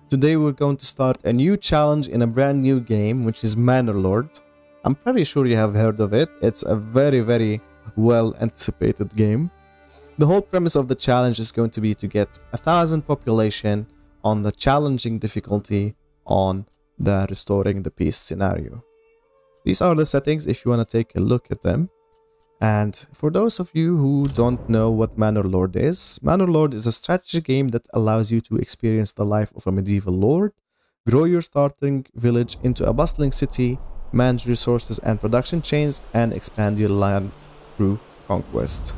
Today we're going to start a new challenge in a brand new game, which is Manor Lords. I'm pretty sure you have heard of it. It's a very well anticipated game. The whole premise of the challenge is going to be to get 1,000 population on the challenging difficulty on the restoring the peace scenario. These are the settings if you want to take a look at them. And for those of you who don't know what Manor Lord is a strategy game that allows you to experience the life of a medieval lord, grow your starting village into a bustling city, manage resources and production chains, and expand your land through conquest.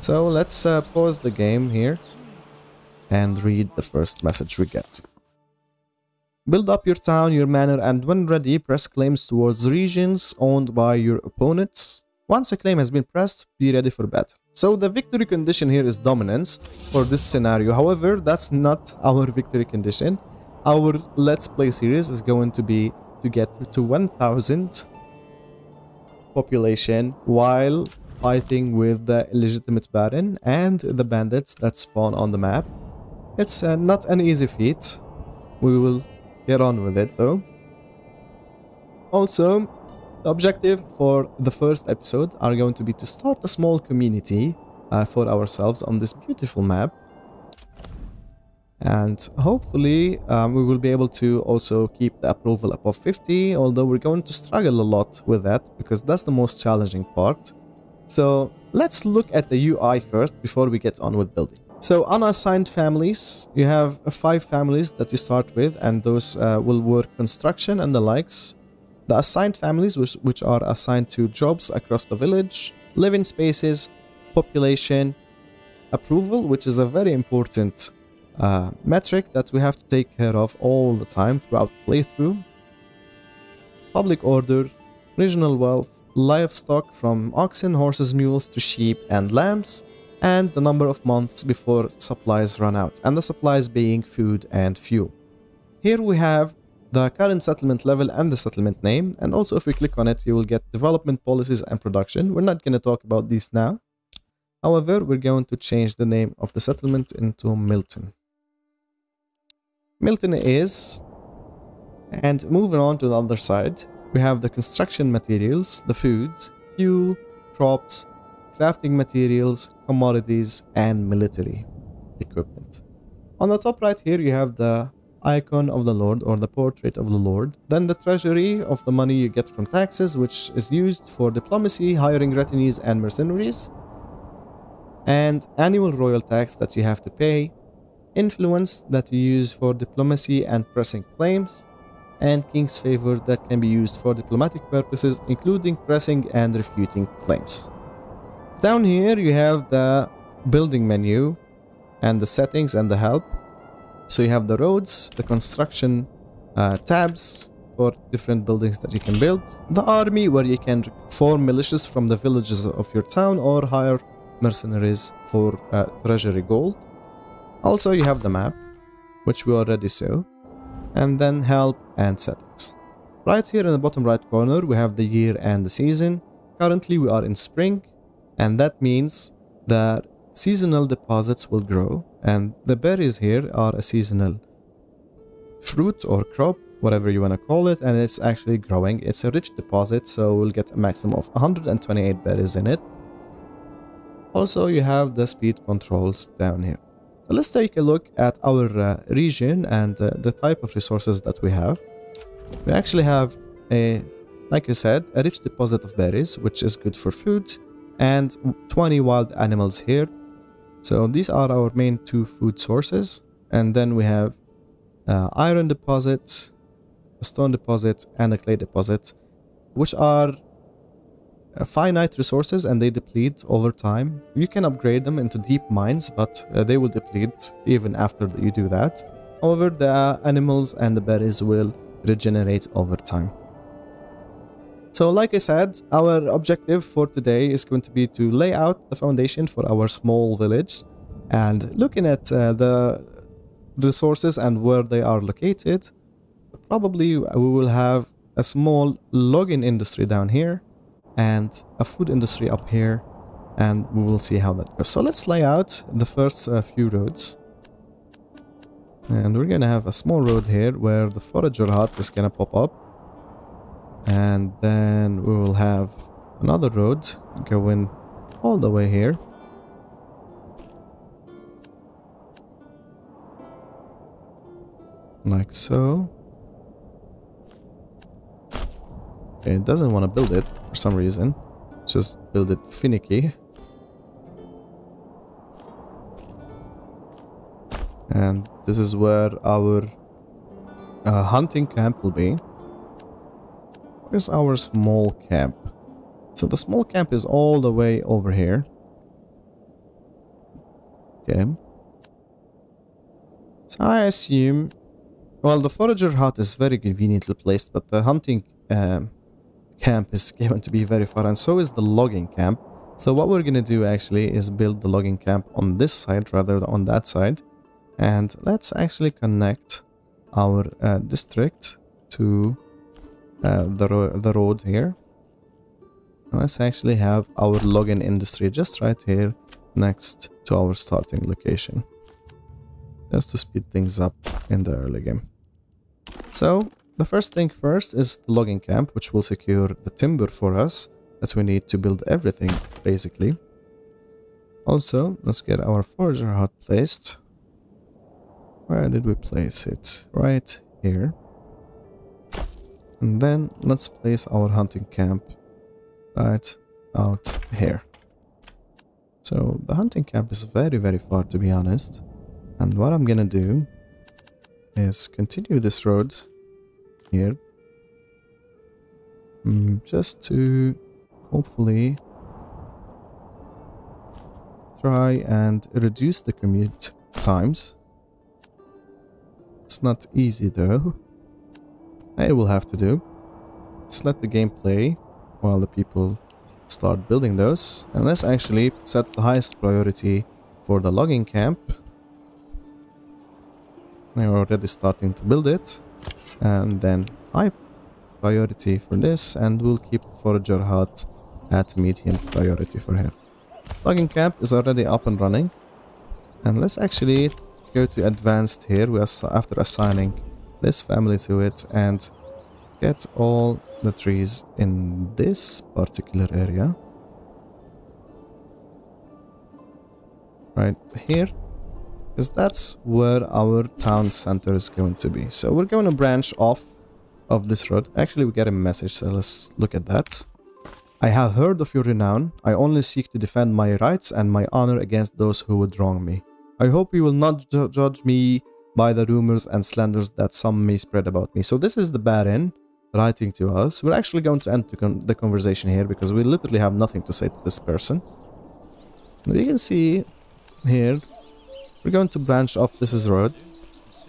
So let's pause the game here and read the first message we get. Build up your town, your manor, and when ready, press claims towards regions owned by your opponents. Once a claim has been pressed, be ready for battle. So the victory condition here is dominance for this scenario. However, that's not our victory condition. Our Let's Play series is going to be to get to 1,000 population while fighting with the illegitimate baron and the bandits that spawn on the map. It's not an easy feat. We will get on with it though. Also, the objective for the first episode are going to be to start a small community for ourselves on this beautiful map. And hopefully we will be able to also keep the approval above 50, although we're going to struggle a lot with that because that's the most challenging part. So let's look at the UI first before we get on with building. So unassigned families, you have 5 families that you start with, and those will work construction and the likes. The assigned families, which are assigned to jobs across the village, living spaces, population, approval, which is a very important metric that we have to take care of all the time throughout the playthrough. Public order, regional wealth, livestock from oxen, horses, mules to sheep and lambs, and the number of months before supplies run out, and the supplies being food and fuel. Here we have the current settlement level and the settlement name, and also if we click on it you will get development policies and production. We're not going to talk about these now. However, we're going to change the name of the settlement into Milton. Milton is, and moving on to the other side, we have the construction materials, the food, fuel, crops, crafting materials, commodities, and military equipment. On the top right here you have the icon of the lord or the portrait of the lord, then the treasury of the money you get from taxes, which is used for diplomacy, hiring retinues and mercenaries, and annual royal tax that you have to pay, influence that you use for diplomacy and pressing claims, and king's favor that can be used for diplomatic purposes, including pressing and refuting claims. Down here you have the building menu and the settings and the help. So you have the roads, the construction tabs for different buildings that you can build, the army where you can form militias from the villages of your town or hire mercenaries for treasury gold. Also you have the map, which we already saw, and then help and settings. Right here in the bottom right corner we have the year and the season. Currently we are in spring, and that means that seasonal deposits will grow, and the berries here are a seasonal fruit or crop, whatever you want to call it, and it's actually growing. It's a rich deposit, so we'll get a maximum of 128 berries in it. Also you have the speed controls down here. So let's take a look at our region and the type of resources that we have. We actually have like I said, a rich deposit of berries, which is good for food, and 20 wild animals here. So these are our main 2 food sources, and then we have iron deposits, a stone deposit, and a clay deposit, which are finite resources and they deplete over time. You can upgrade them into deep mines, but they will deplete even after you do that. However, the animals and the berries will regenerate over time. So like I said, our objective for today is going to be to lay out the foundation for our small village, and looking at the resources and where they are located, probably we will have a small logging industry down here and a food industry up here, and we will see how that goes. So let's lay out the first few roads. And we're gonna have a small road here where the forager hut is gonna pop up. And then we will have another road going all the way here. Like so. Okay, it doesn't want to build it for some reason. Just build it finicky. And this is where our hunting camp will be. Where's our small camp? So the small camp is all the way over here. Okay. So I assume... Well, the forager hut is very conveniently placed, but the hunting camp is going to be very far, and so is the logging camp. So what we're going to do actually is build the logging camp on this side rather than on that side. And let's actually connect our district to the road here. And let's actually have our logging industry just right here next to our starting location. Just to speed things up in the early game. So, the first thing first is the logging camp, which will secure the timber for us that we need to build everything, basically. Also, let's get our forager hut placed. Where did we place it? Right here. And then, let's place our hunting camp right out here. So, the hunting camp is very, very far, to be honest. And what I'm gonna do is continue this road here. Just to hopefully try and reduce the commute times. It's not easy though. I will have to do. Let's let the game play while the people start building those. And let's actually set the highest priority for the logging camp. We're already starting to build it. And then high priority for this, and we'll keep the forager hut at medium priority for here. Logging camp is already up and running. And let's actually go to advanced here after assigning this family to it and get all the trees in this particular area. Right here. Because that's where our town center is going to be. So we're going to branch off of this road. Actually, we get a message, so let's look at that. I have heard of your renown. I only seek to defend my rights and my honor against those who would wrong me. I hope you will not judge me by the rumors and slanders that some may spread about me. So this is the Baron writing to us. We're actually going to end the conversation here because we literally have nothing to say to this person. Now you can see here, we're going to branch off this road.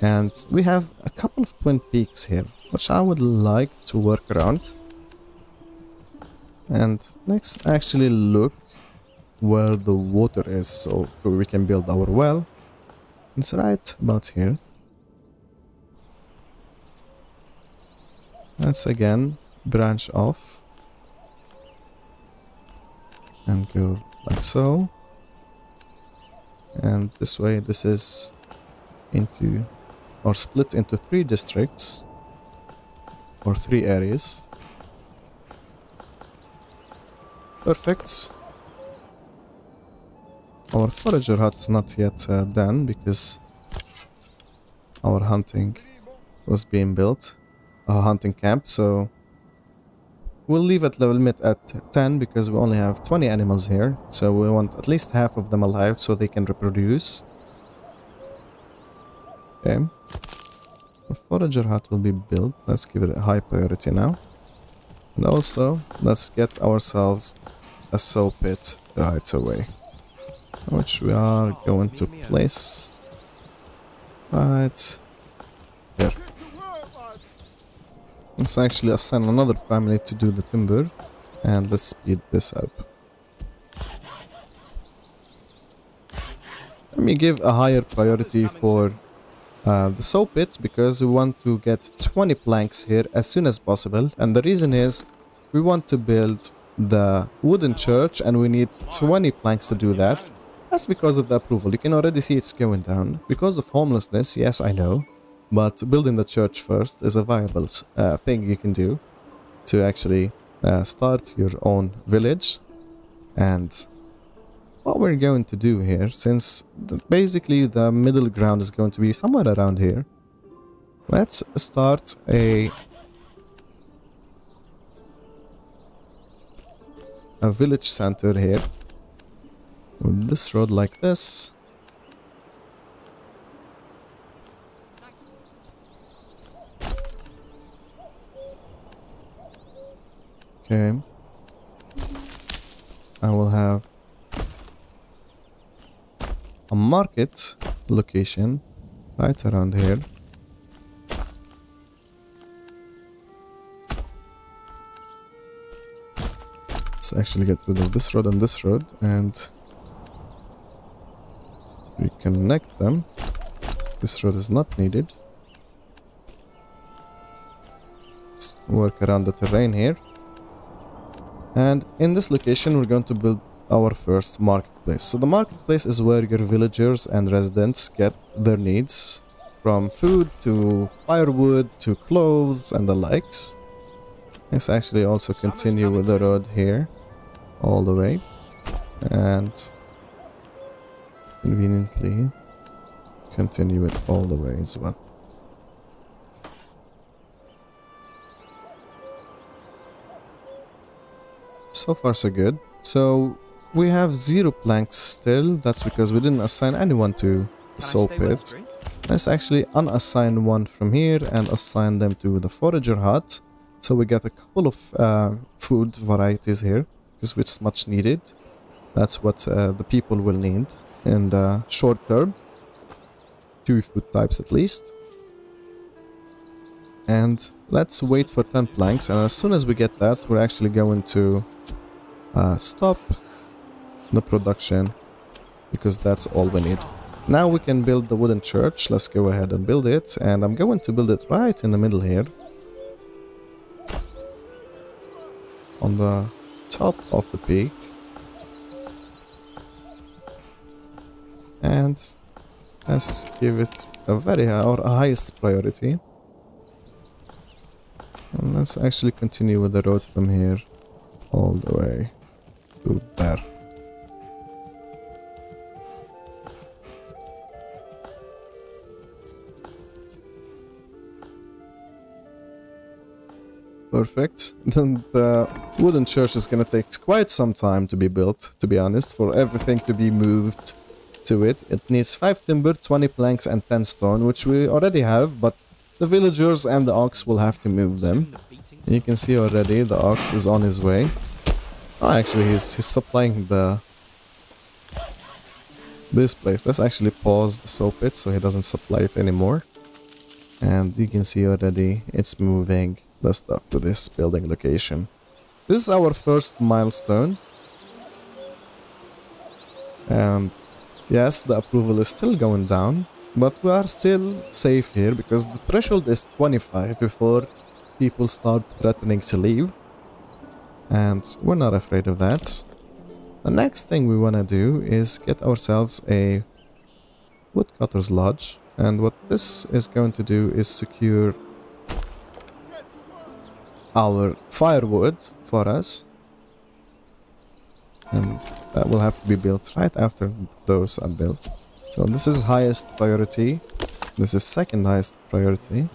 And we have a couple of twin peaks here, which I would like to work around. And let's actually look where the water is so we can build our well. It's right about here. Let's again branch off and go like so. And this way, this is into or split into 3 districts or 3 areas. Perfect. Our forager hut is not yet done because our hunting was being built, a hunting camp, so we'll leave it the limit at 10 because we only have 20 animals here, so we want at least half of them alive so they can reproduce. Okay. The forager hut will be built. Let's give it a high priority now. And also, let's get ourselves a sow pit right away, which we are going to place right here. Let's actually assign another family to do the timber, and let's speed this up. Let me give a higher priority for the sow pit because we want to get 20 planks here as soon as possible, and the reason is we want to build the wooden church and we need 20 planks to do that. That's because of the approval. You can already see it's going down. Because of homelessness, yes, I know. But building the church first is a viable thing you can do to actually start your own village. And what we're going to do here, since basically the middle ground is going to be somewhere around here, let's start a village center here with this road like this. Okay, I will have a market location right around here. Let's actually get rid of this road and this road and reconnect them. This road is not needed. Let's work around the terrain here. And in this location we're going to build our first marketplace. So the marketplace is where your villagers and residents get their needs, from food to firewood to clothes and the likes. Let's actually also continue with the road here all the way, and conveniently continue it all the way as well. So far so good. So we have 0 planks still. That's because we didn't assign anyone to the soul pit. Let's actually unassign one from here and assign them to the forager hut. So we get a couple of food varieties here, which is much needed. That's what the people will need in the short term. 2 food types at least. And let's wait for 10 planks, and as soon as we get that, we're actually going to stop the production, because that's all we need. Now we can build the wooden church. Let's go ahead and build it, and I'm going to build it right in the middle here, on the top of the peak. And let's give it a very high, or a highest priority. And let's actually continue with the road from here all the way to there. Perfect. Then the wooden church is gonna take quite some time to be built, to be honest, for everything to be moved to it. It needs 5 timber, 20 planks and 10 stone, which we already have, but the villagers and the ox will have to move them. And you can see already the ox is on his way. Oh, actually he's supplying this place. Let's actually pause the soap pit so he doesn't supply it anymore. And you can see already it's moving the stuff to this building location. This is our first milestone. And yes, the approval is still going down, but we are still safe here because the threshold is 25 before people start threatening to leave. And we're not afraid of that. The next thing we want to do is get ourselves a woodcutter's lodge. And what this is going to do is secure our firewood for us. And that will have to be built right after those are built. So this is highest priority. This is second highest priority.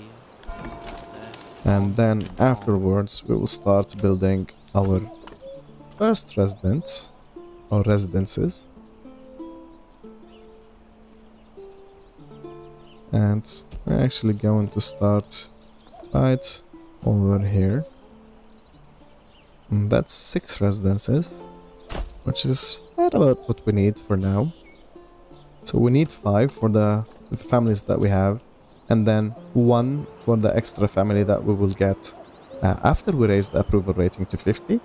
And then afterwards we will start building our first residence or residences. And we're actually going to start right over here. And that's 6 residences, which is right about what we need for now. So we need 5 for the families that we have, and then 1 for the extra family that we will get after we raise the approval rating to 50.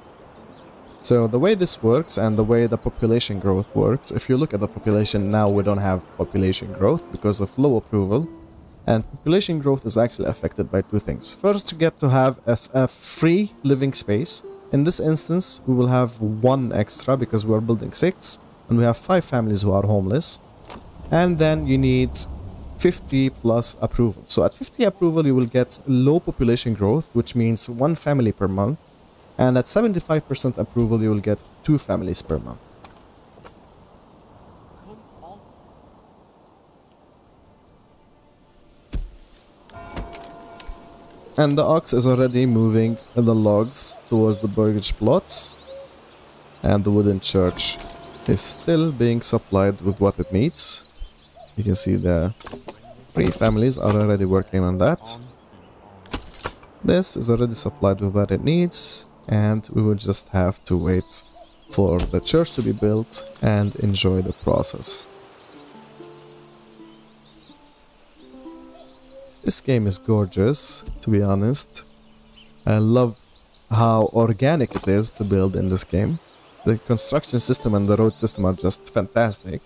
So the way this works and the way the population growth works, if you look at the population now, we don't have population growth because of low approval. And population growth is actually affected by 2 things. First, you get to have a free living space. In this instance, we will have 1 extra because we are building 6. and we have 5 families who are homeless. And then you need 50 plus approval. So at 50 approval you will get low population growth, which means 1 family per month. And at 75% approval you will get 2 families per month. And the ox is already moving the logs towards the burgage plots. And the wooden church is still being supplied with what it needs. You can see the 3 families are already working on that. This is already supplied with what it needs. And we will just have to wait for the church to be built and enjoy the process. This game is gorgeous, to be honest. I love how organic it is to build in this game. The construction system and the road system are just fantastic.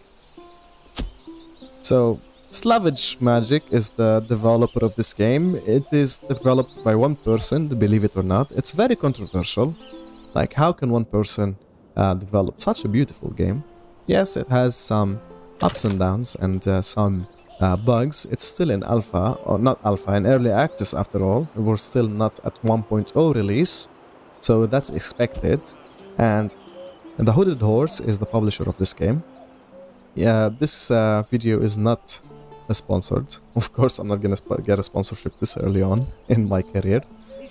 So, Slavage Magic is the developer of this game. It is developed by one person, believe it or not. It's very controversial. Like, how can one person develop such a beautiful game? Yes, it has some ups and downs and some bugs. It's still in alpha, or not alpha, in early access after all. We're still not at 1.0 release, so that's expected. And the Hooded Horse is the publisher of this game. Yeah, this video is not sponsored. Of course, I'm not gonna get a sponsorship this early on in my career.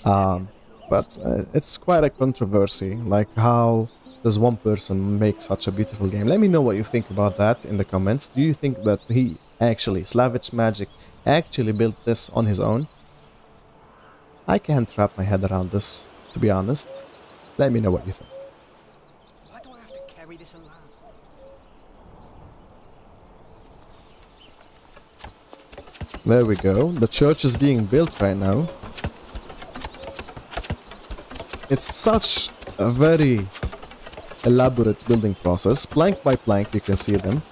But it's quite a controversy, like how does one person make such a beautiful game? Let me know what you think about that in the comments. Do you think that he actually, Slavage Magic, actually built this on his own? I can't wrap my head around this, to be honest. Let me know what you think. Why do I have to carry this alone? There we go. The church is being built right now. It's such a very elaborate building process. Plank by plank, you can see them.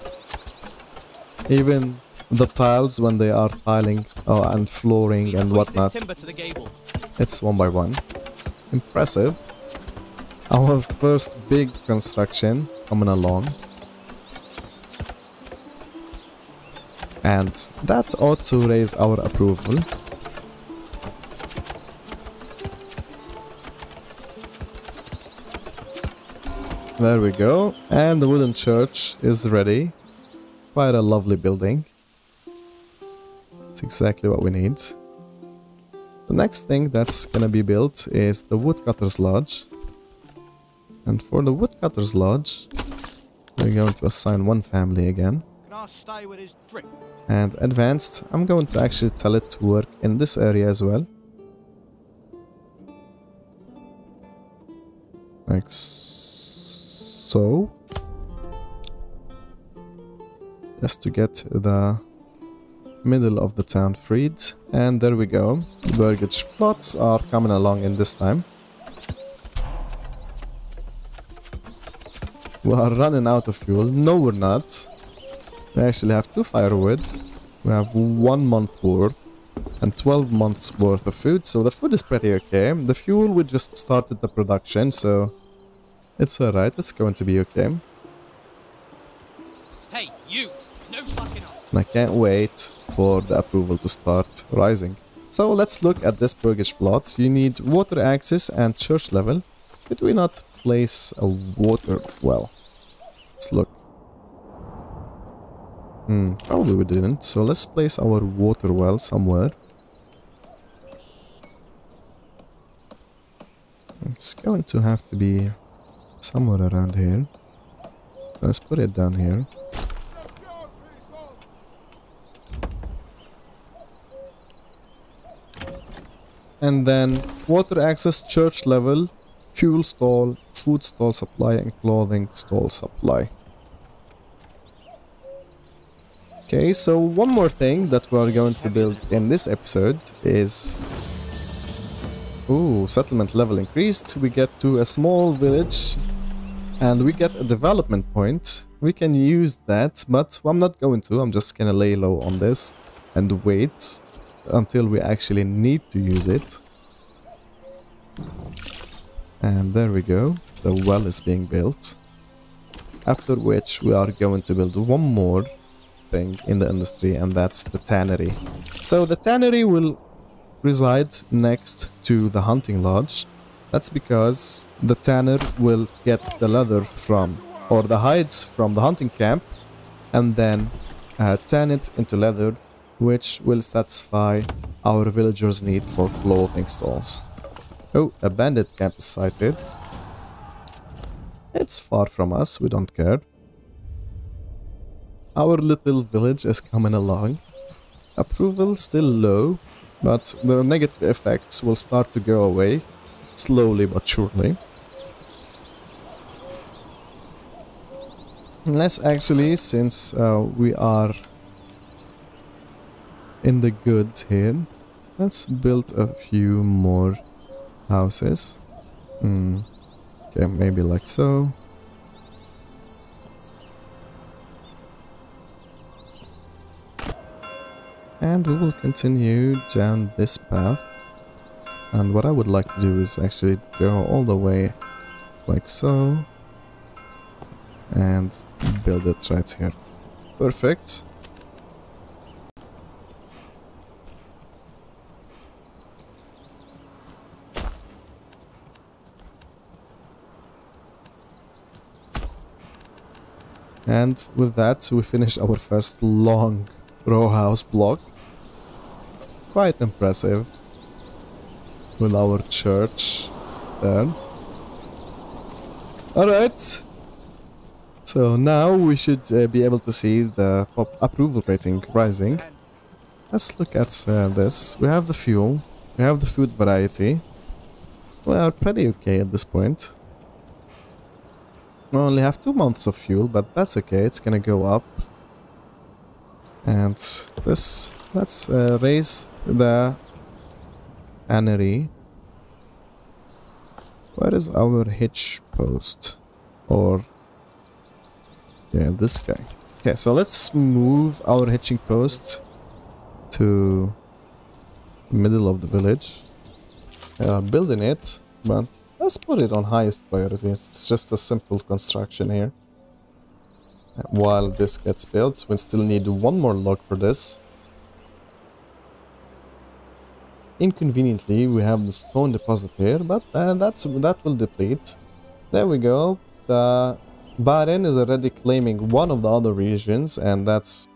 Even the tiles when they are tiling and flooring and whatnot. It's one by one. Impressive. Our first big construction coming along. And that ought to raise our approval. There we go. And the wooden church is ready. Quite a lovely building. It's exactly what we need. The next thing that's gonna be built is the woodcutter's lodge. And for the woodcutter's lodge, we're going to assign 1 family again. And advanced, I'm going to actually tell it to work in this area as well. Like so. Just to get the middle of the town freed. And there we go. The burgage plots are coming along in this time. We are running out of fuel. No, we're not. We actually have 2 firewoods. We have 1 month worth and 12 months worth of food. So the food is pretty okay. The fuel, we just started the production, so it's alright. It's going to be okay. Hey, you! No fucking up! And I can't wait for the approval to start rising. So let's look at this burgage plot. You need water access and church level. Did we not place a water well? Let's look. Probably we didn't. So let's place our water well somewhere. It's going to have to be somewhere around here. Let's put it down here. And then water access, church level, fuel stall, food stall supply, and clothing stall supply. Okay, so one more thing that we're going to build in this episode is... Ooh, settlement level increased. We get to a small village and we get a development point. We can use that, but I'm not going to. I'm just gonna lay low on this and wait until we actually need to use it. And there we go. The well is being built. After which we are going to build one more thing in the industry, and that's the tannery. So the tannery will reside next to the hunting lodge. That's because the tanner will get the leather from, or the hides from the hunting camp, and then tan it into leather, which will satisfy our villagers' need for clothing stalls. Oh, a bandit camp is sighted. It's far from us, we don't care. Our little village is coming along. Approval still low, but the negative effects will start to go away, slowly but surely. Let's actually, since we are in the goods here, let's build a few more houses. Okay, maybe like so. And we will continue down this path. And what I would like to do is actually go all the way like so. And build it right here. Perfect. And with that, we finish our first long row house block. Quite impressive. With our church there. Alright. So now we should be able to see the approval rating rising. Let's look at this. We have the fuel. We have the food variety. We are pretty okay at this point. We only have 2 months of fuel, but that's okay, it's gonna go up. And this, let's raise the tannery. Where is our hitch post? Or, yeah, this guy. Okay, so let's move our hitching post to the middle of the village. Building it, but let's put it on highest priority. It's just a simple construction here. While this gets built, we still need one more log for this. Inconveniently, we have the stone deposit here, but that will deplete. There we go. The Baron is already claiming one of the other regions, and that's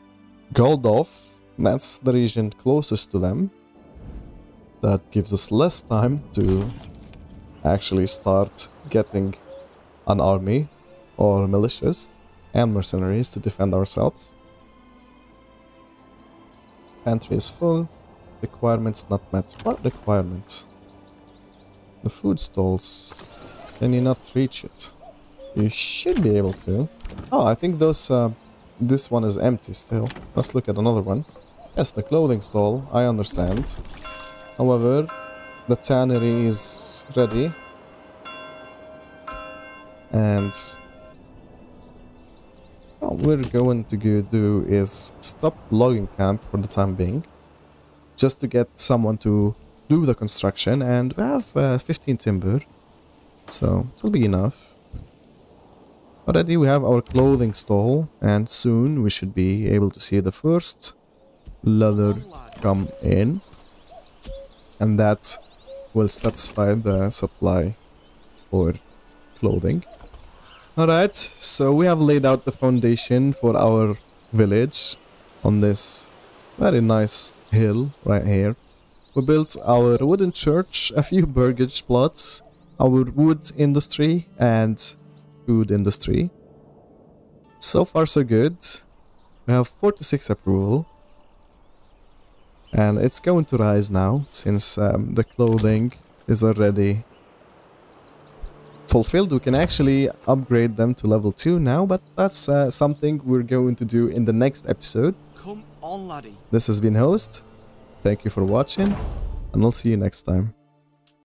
Goldhof. That's the region closest to them. That gives us less time to actually start getting an army or militias and mercenaries to defend ourselves. Pantry is full. Requirements not met. What requirements? The food stalls. Can you not reach it? You should be able to. Oh, I think those this one is empty still. Let's look at another one. Yes, the clothing stall, I understand. However, the tannery is ready. And what we're going to do is stop logging camp for the time being. Just to get someone to do the construction, and we have 15 timber. So it will be enough. Already we have our clothing stall, and soon we should be able to see the first leather come in. And that will satisfy the supply for clothing. Alright, so we have laid out the foundation for our village on this very nice hill right here. We built our wooden church, a few burgage plots, our wood industry and food industry. So far so good. We have 46 approval. And it's going to rise now, since the clothing is already fulfilled. We can actually upgrade them to level 2 now, but that's something we're going to do in the next episode. Come on, laddie. This has been Host. Thank you for watching, and I'll see you next time.